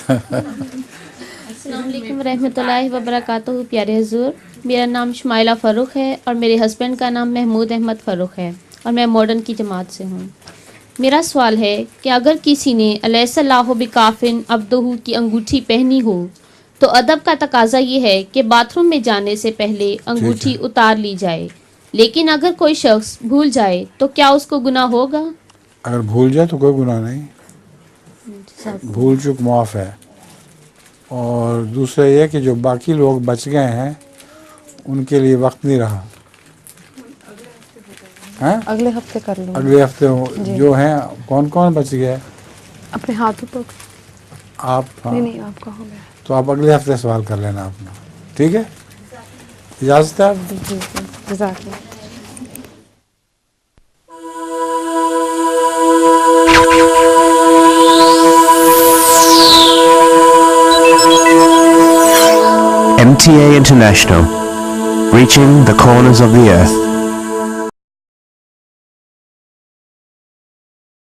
السلام علیکم ورحمۃ اللہ وبرکاتہ. پیارے حضور، میرا نام شمائلہ فاروق ہے اور میرے ہسبینڈ کا نام محمود احمد فاروق ہے اور میں ماڈرن کی جماعت سے ہوں. میرا سوال ہے کہ اگر کسی نے الیس اللہ بکافن عبدہ کی انگوٹھی پہنی ہو تو ادب کا تقاضا یہ ہے کہ باتھ روم میں جانے سے پہلے انگوٹھی اتار لی جائے، لیکن اگر کوئی شخص بھول جائے تو کیا اس کو گناہ ہوگا؟ اگر بھول جائے تو کوئی گناہ نہیں، بھول چک معاف ہے. اور دوسرا یہ کہ جو باقی لوگ بچ گئے ہیں ان کے لیے وقت نہیں رہا. اگلے ہفتے کر لوں. اگلے ہفتے جو ہیں کون کون بچ گئے؟ اپنے ہاتھوں پر آپ؟ نہیں آپ کا ہو گیا تو آپ اگلے ہفتے سوال کر لینا اپنا. ٹھیک ہے، اجازت ہے آپ؟ جی جزاک اللہ. MTA International, reaching the corners of the earth.